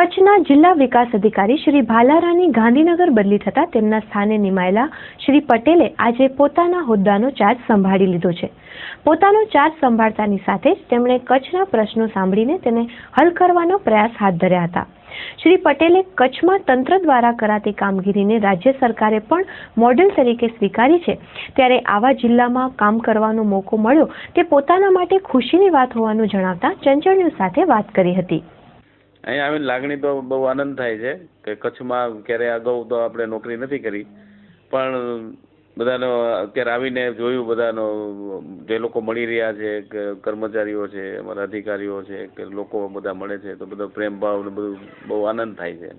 કચ્છના જિલ્લા વિકાસ અધિકારી શ્રી ભાલારાની ગાંધીનગર બદલી થતાં તેમના સ્થાને નિમાયેલા શ્રી પટેલે આજે પોતાના હોદ્દાનો ચાર્જ સંભાળી લીધો છે। પોતાનો ચાર્જ સંભાળતાની સાથે જ તેમણે કચ્છના પ્રશ્નો સાંભળીને તેને હલ કરવાનો પ્રયાસ હાથ ધર્યા હતા। શ્રી પટેલે કચ્છમાં તંત્ર દ્વારા કરાતી કામગીરીને રાજ્ય સરકારે પણ મોડેલ તરીકે સ્વીકારી છે, ત્યારે આવા જિલ્લામાં કામ કરવાનો મોકો મળ્યો તે પોતાના માટે ખુશીની વાત હોવાનું જણાવતા ચંચળ ન્યૂઝ સાથે વાત કરી હતી। અહીંયા આવીને લાગણી તો બહુ આનંદ થાય છે કે કચ્છમાં ક્યારે અગાઉ તો આપણે નોકરી નથી કરી, પણ બધાનો અત્યારે આવીને જોયું, બધાનો જે લોકો મળી રહ્યા છે કે કર્મચારીઓ છે, અમારા અધિકારીઓ છે કે લોકો બધા મળે છે તો બધો પ્રેમ ભાવ ને બધું બહુ આનંદ થાય છે।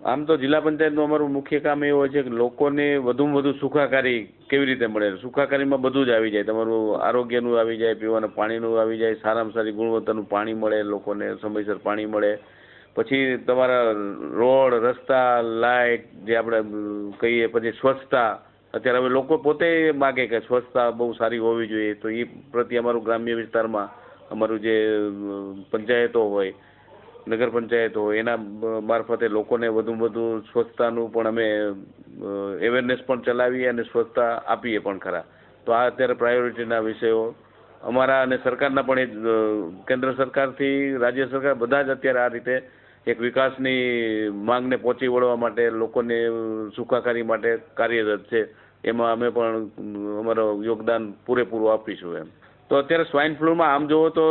આમ તો જિલ્લા પંચાયતનું અમારું મુખ્ય કામ એવું હોય છે કે લોકોને વધુમાં વધુ સુખાકારી કેવી રીતે મળે। સુખાકારીમાં બધું જ આવી જાય, તમારું આરોગ્યનું આવી જાય, પીવાના પાણીનું આવી જાય, સારામાં સારી ગુણવત્તાનું પાણી મળે, લોકોને સમયસર પાણી મળે, પછી તમારા રોડ, રસ્તા, લાઇટ જે આપણે કહીએ, પછી સ્વચ્છતા। અત્યારે હવે લોકો પોતે માગે કે સ્વચ્છતા બહુ સારી હોવી જોઈએ, તો એ પ્રત્યે અમારું ગ્રામ્ય વિસ્તારમાં અમારું જે પંચાયતો હોય, નગર પંચાયત હોય, એના મારફતે લોકોને વધુમાં વધુ સ્વચ્છતાનું પણ અમે અવેરનેસ પણ ચલાવીએ અને સ્વચ્છતા આપીએ પણ ખરા। તો આ અત્યારે પ્રાયોરિટીના વિષયો અમારા અને સરકારના પણ કેન્દ્ર સરકારથી રાજ્ય સરકાર બધા જ અત્યારે આ રીતે એક વિકાસની માંગને પહોંચી વળવા માટે, લોકોને સુખાકારી માટે કાર્યરત છે। એમાં અમે પણ અમારું યોગદાન પૂરેપૂરું આપીશું એમ। તો અત્યારે સ્વાઇન ફ્લૂમાં આમ જુઓ તો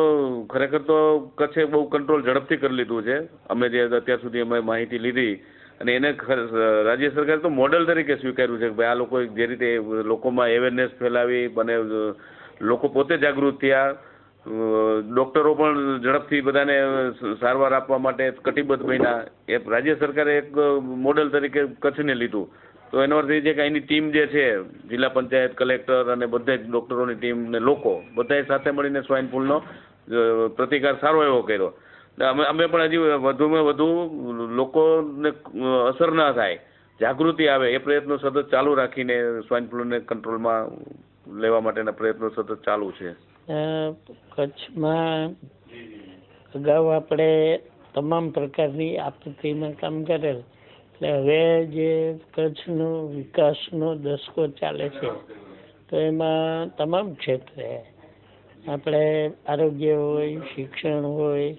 ખરેખર તો કચ્છે બહુ કંટ્રોલ ઝડપથી કરી લીધું છે, અમે જે અત્યાર સુધી અમે માહિતી લીધી, અને એને રાજ્ય સરકારે તો મોડેલ તરીકે સ્વીકાર્યું છે કે ભાઈ આ લોકો જે રીતે લોકોમાં અવેરનેસ ફેલાવી અને લોકો પોતે જાગૃત થયા, ડૉક્ટરો પણ ઝડપથી બધાને સારવાર આપવા માટે કટિબદ્ધ બન્યા, એ રાજ્ય સરકારે એક મોડેલ તરીકે કચ્છને લીધું। તો એનો અર્થ એ છે કે અહીંની ટીમ જે છે, જિલ્લા પંચાયત, કલેક્ટર અને બધા જ ડૉક્ટરોની ટીમ ને લોકો બધાએ સાથે મળીને સ્વાઇન ફ્લૂનો પ્રતિકાર સારો એવો કર્યો। અમે પણ હજી વધુમાં વધુ લોકોને અસર ના થાય, જાગૃતિ આવે, એ પ્રયત્નો સતત ચાલુ રાખીને સ્વાઇન ફ્લૂને કંટ્રોલમાં લેવા માટેના પ્રયત્નો સતત ચાલુ છે। કચ્છમાં અગાઉ આપણે તમામ પ્રકારની આપત્તિમાં કામ કરેલ, એટલે હવે જે કચ્છનો વિકાસનો દસકો ચાલે છે તો એમાં તમામ ક્ષેત્રે આપણે આરોગ્ય હોય, શિક્ષણ હોય,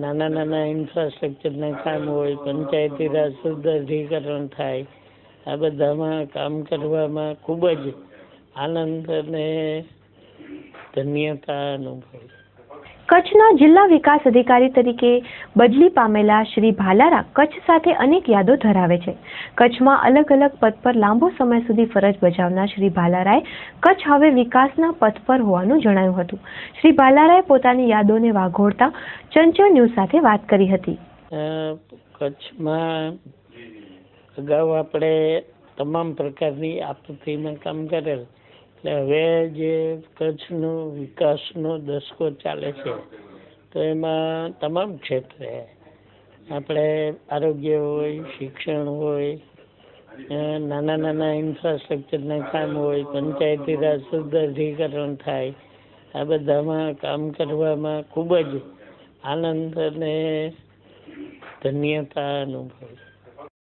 નાના નાના ઇન્ફ્રાસ્ટ્રક્ચરના કામ હોય, પંચાયતી રાજ સુદૃઢીકરણ થાય, આ બધામાં કામ કરવામાં ખૂબ જ આનંદ અને ધન્યતા અનુભવી। કચ્છના જિલ્લા વિકાસ અધિકારી તરીકે બદલી પામેલા શ્રી ભાલારા કચ્છ સાથે અનેક યાદો ધરાવે છે। કચ્છમાં અલગ અલગ પદ પર લાંબો સમય સુધી ફરજ બજાવનાર શ્રી ભાલારાએ કચ્છ હવે વિકાસના પથ પર હોવાનું જણાવ્યું હતું। શ્રી ભાલારાએ પોતાની યાદોને વાગોળતા ચંચળ ન્યૂઝ સાથે વાત કરી હતી। કચ્છમાં અગાઉ આપણે તમામ પ્રકારની આપત્તિમાં કામ કરેલ, એટલે હવે જે કચ્છનો વિકાસનો દસકો ચાલે છે તો એમાં તમામ ક્ષેત્રે આપણે આરોગ્ય હોય, શિક્ષણ હોય, નાના નાના ઇન્ફ્રાસ્ટ્રક્ચરના કામ હોય, પંચાયતી રાજ સુદૃઢીકરણ થાય, આ બધામાં કામ કરવામાં ખૂબ જ આનંદ અને ધન્યતા અનુભવી।